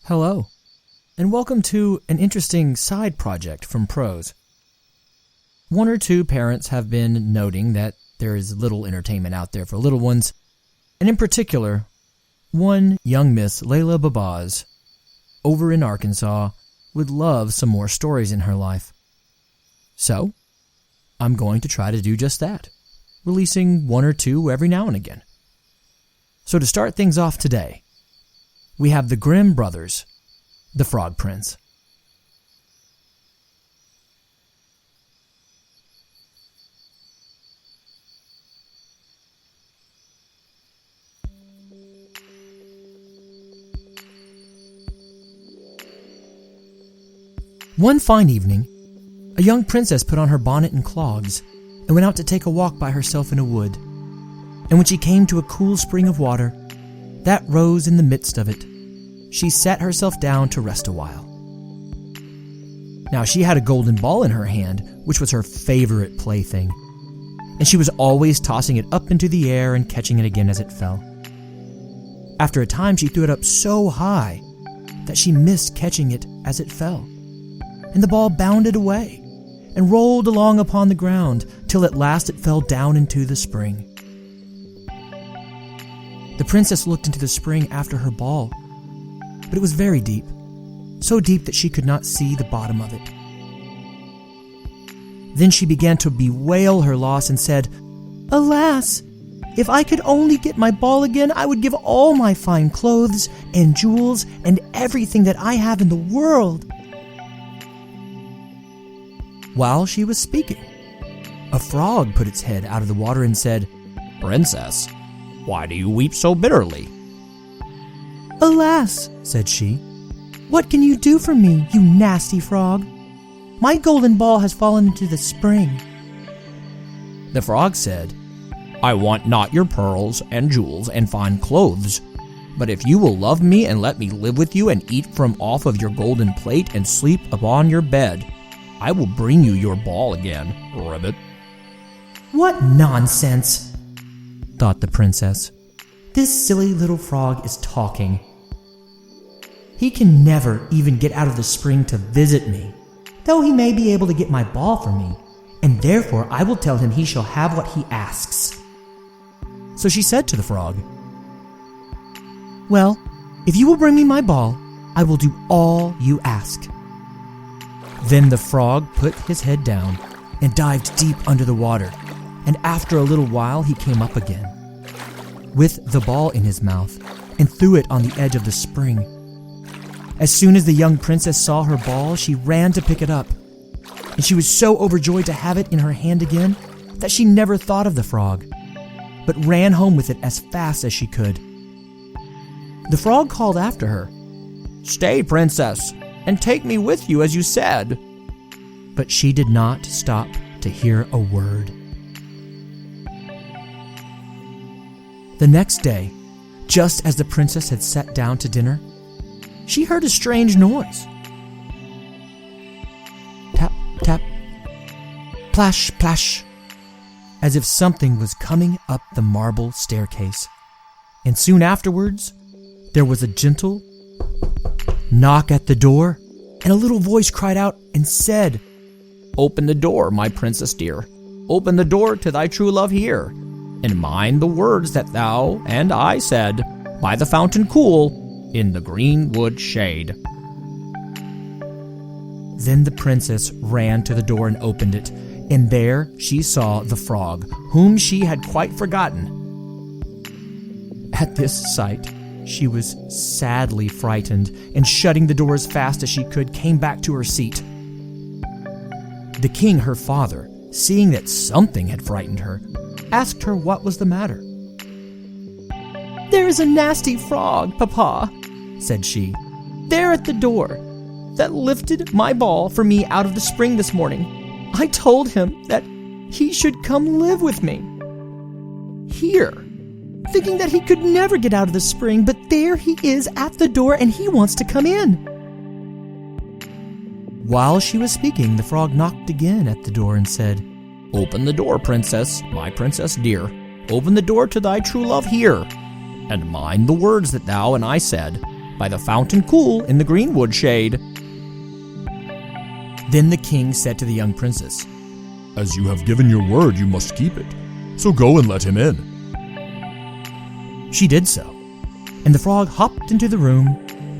Hello, and welcome to an interesting side project from Prose. One or two parents have been noting that there is little entertainment out there for little ones, and in particular, one young Miss Layla Babaz over in Arkansas would love some more stories in her life. So, I'm going to try to do just that, releasing one or two every now and again. So to start things off today, we have the Grimm brothers, The Frog Prince. One fine evening, a young princess put on her bonnet and clogs and went out to take a walk by herself in a wood. And when she came to a cool spring of water that rose in the midst of it, she sat herself down to rest a while. Now she had a golden ball in her hand, which was her favorite plaything, and she was always tossing it up into the air and catching it again as it fell. After a time, she threw it up so high that she missed catching it as it fell, and the ball bounded away and rolled along upon the ground till at last it fell down into the spring. The princess looked into the spring after her ball, but it was very deep, so deep that she could not see the bottom of it. Then she began to bewail her loss and said, "Alas, if I could only get my ball again, I would give all my fine clothes and jewels and everything that I have in the world." While she was speaking, a frog put its head out of the water and said, "Princess, why do you weep so bitterly?" "Alas," said she, "what can you do for me, you nasty frog? My golden ball has fallen into the spring." The frog said, "I want not your pearls and jewels and fine clothes, but if you will love me and let me live with you and eat from off of your golden plate and sleep upon your bed, I will bring you your ball again, Ribbit." "What nonsense," thought the princess. "This silly little frog is talking. He can never even get out of the spring to visit me, though he may be able to get my ball for me, and therefore I will tell him he shall have what he asks." So she said to the frog, "Well, if you will bring me my ball, I will do all you ask." Then the frog put his head down and dived deep under the water, and after a little while he came up again, with the ball in his mouth, and threw it on the edge of the spring. As soon as the young princess saw her ball, she ran to pick it up, and she was so overjoyed to have it in her hand again that she never thought of the frog, but ran home with it as fast as she could. The frog called after her, "Stay, princess, and take me with you as you said." But she did not stop to hear a word. The next day, just as the princess had sat down to dinner, she heard a strange noise. Tap, tap, plash, plash, as if something was coming up the marble staircase. And soon afterwards, there was a gentle knock at the door, and a little voice cried out and said, "Open the door, my princess dear. Open the door to thy true love here, and mind the words that thou and I said, by the fountain cool, in the green wood shade." Then the princess ran to the door and opened it, and there she saw the frog, whom she had quite forgotten. At this sight, she was sadly frightened, and shutting the door as fast as she could, came back to her seat. The king, her father, seeing that something had frightened her, asked her what was the matter. "There is a nasty frog, Papa," said she, "there at the door, that lifted my ball for me out of the spring this morning. I told him that he should come live with me here, thinking that he could never get out of the spring, but there he is at the door, and he wants to come in." While she was speaking, the frog knocked again at the door and said, "Open the door, princess, my princess dear. Open the door to thy true love here, and mind the words that thou and I said, by the fountain cool in the greenwood shade." Then the king said to the young princess, "As you have given your word, you must keep it. So go and let him in." She did so, and the frog hopped into the room,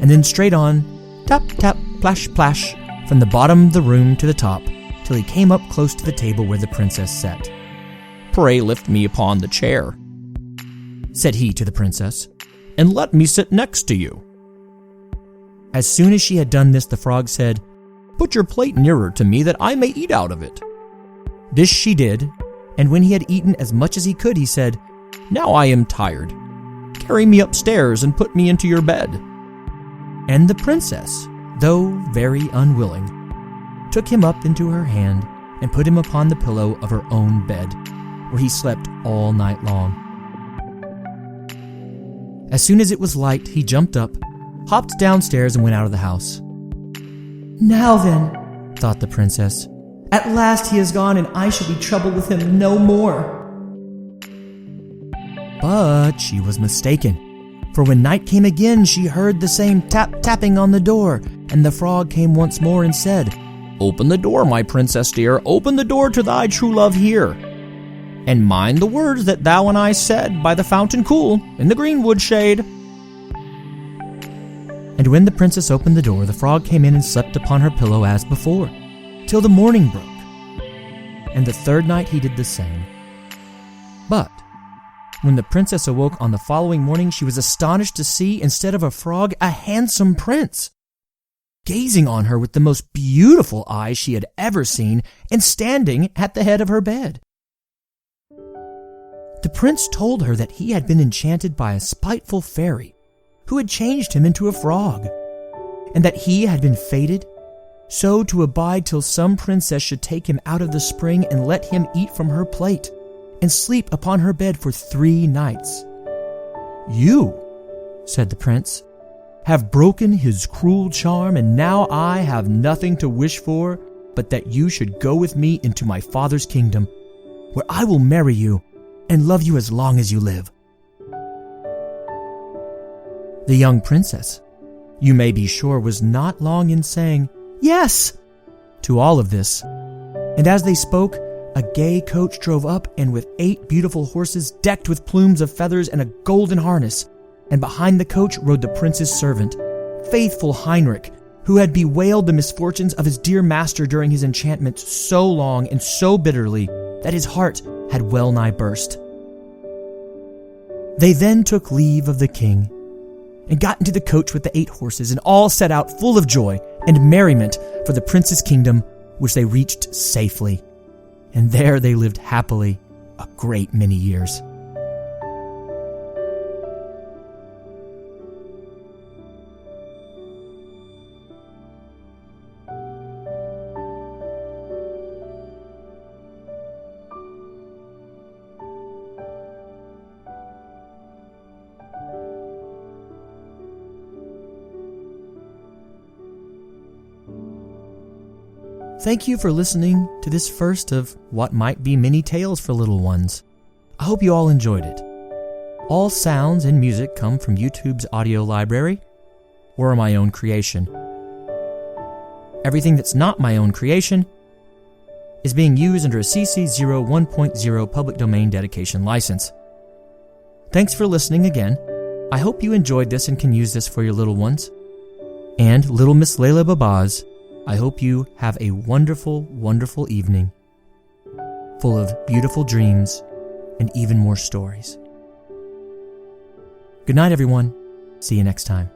and then straight on, tap, tap, plash, plash, from the bottom of the room to the top, till he came up close to the table where the princess sat. "Pray lift me upon the chair," said he to the princess, "and let me sit next to you." As soon as she had done this, the frog said, "Put your plate nearer to me that I may eat out of it." This she did, and when he had eaten as much as he could, he said, "Now I am tired. Carry me upstairs and put me into your bed." And the princess, though very unwilling, took him up into her hand and put him upon the pillow of her own bed, where he slept all night long. As soon as it was light, he jumped up, hopped downstairs, and went out of the house. "Now then," thought the princess, "at last he is gone, and I shall be troubled with him no more." But she was mistaken, for when night came again, she heard the same tapping on the door, and the frog came once more and said, "Open the door, my princess dear, open the door to thy true love here. And mind the words that thou and I said by the fountain cool in the greenwood shade." And when the princess opened the door, the frog came in and slept upon her pillow as before, till the morning broke. And the third night he did the same. But when the princess awoke on the following morning, she was astonished to see, instead of a frog, a handsome prince, gazing on her with the most beautiful eyes she had ever seen, and standing at the head of her bed. The prince told her that he had been enchanted by a spiteful fairy who had changed him into a frog, and that he had been fated so to abide till some princess should take him out of the spring and let him eat from her plate and sleep upon her bed for 3 nights. "You," said the prince, "have broken his cruel charm, and now I have nothing to wish for but that you should go with me into my father's kingdom, where I will marry you and love you as long as you live." The young princess, you may be sure, was not long in saying "yes" to all of this, and as they spoke, a gay coach drove up, and with 8 beautiful horses decked with plumes of feathers and a golden harness, and behind the coach rode the prince's servant, faithful Heinrich, who had bewailed the misfortunes of his dear master during his enchantment so long and so bitterly that his heart had well nigh burst. They then took leave of the king, and got into the coach with the 8 horses, and all set out full of joy and merriment for the prince's kingdom, which they reached safely. And there they lived happily a great many years. Thank you for listening to this first of what might be many tales for little ones. I hope you all enjoyed it. All sounds and music come from YouTube's audio library or my own creation. Everything that's not my own creation is being used under a CC 01.0 public domain dedication license. Thanks for listening again. I hope you enjoyed this and can use this for your little ones. And little Miss Layla Babaz, I hope you have a wonderful, wonderful evening, full of beautiful dreams and even more stories. Good night, everyone. See you next time.